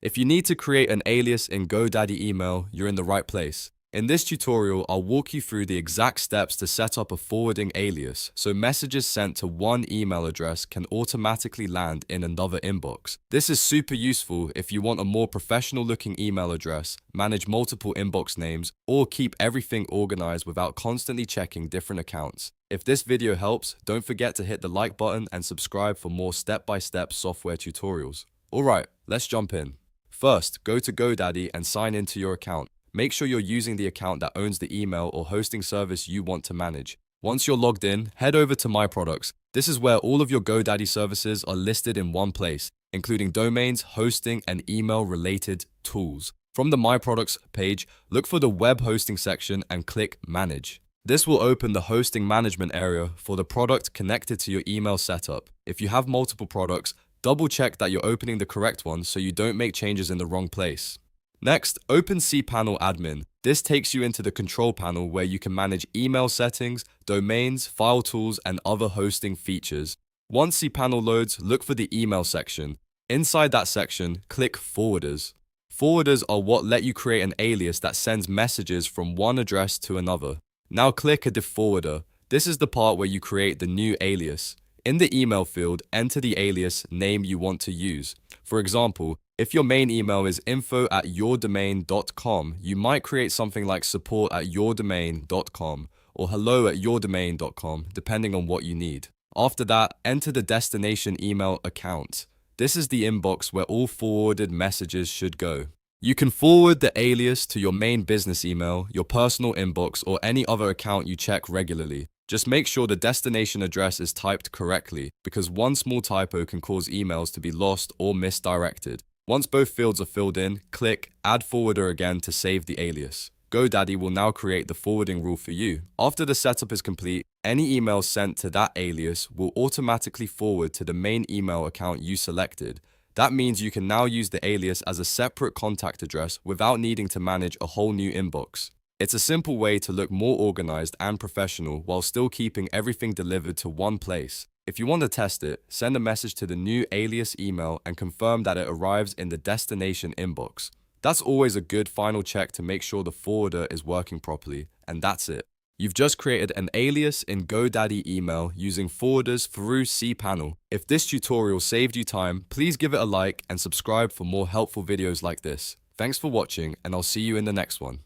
If you need to create an alias in GoDaddy email, you're in the right place. In this tutorial, I'll walk you through the exact steps to set up a forwarding alias, so messages sent to one email address can automatically land in another inbox. This is super useful if you want a more professional looking email address, manage multiple inbox names, or keep everything organized without constantly checking different accounts. If this video helps, don't forget to hit the like button and subscribe for more step-by-step software tutorials. Alright, let's jump in. First, go to GoDaddy and sign into your account. Make sure you're using the account that owns the email or hosting service you want to manage. Once you're logged in, head over to My Products. This is where all of your GoDaddy services are listed in one place, including domains, hosting, and email-related tools. From the My Products page, look for the Web Hosting section and click Manage. This will open the hosting management area for the product connected to your email setup. If you have multiple products, double check that you're opening the correct one so you don't make changes in the wrong place. Next, open cPanel Admin. This takes you into the control panel where you can manage email settings, domains, file tools, and other hosting features. Once cPanel loads, look for the email section. Inside that section, click Forwarders. Forwarders are what let you create an alias that sends messages from one address to another. Now click a forwarder. This is the part where you create the new alias. In the email field, enter the alias name you want to use. For example, if your main email is info@yourdomain.com, you might create something like support@yourdomain.com or hello@yourdomain.com, depending on what you need. After that, enter the destination email account. This is the inbox where all forwarded messages should go. You can forward the alias to your main business email, your personal inbox, or any other account you check regularly. Just make sure the destination address is typed correctly, because one small typo can cause emails to be lost or misdirected. Once both fields are filled in, click Add Forwarder again to save the alias. GoDaddy will now create the forwarding rule for you. After the setup is complete, any emails sent to that alias will automatically forward to the main email account you selected. That means you can now use the alias as a separate contact address without needing to manage a whole new inbox. It's a simple way to look more organized and professional while still keeping everything delivered to one place. If you want to test it, send a message to the new alias email and confirm that it arrives in the destination inbox. That's always a good final check to make sure the forwarder is working properly, and that's it. You've just created an alias in GoDaddy email using forwarders through cPanel. If this tutorial saved you time, please give it a like and subscribe for more helpful videos like this. Thanks for watching, and I'll see you in the next one.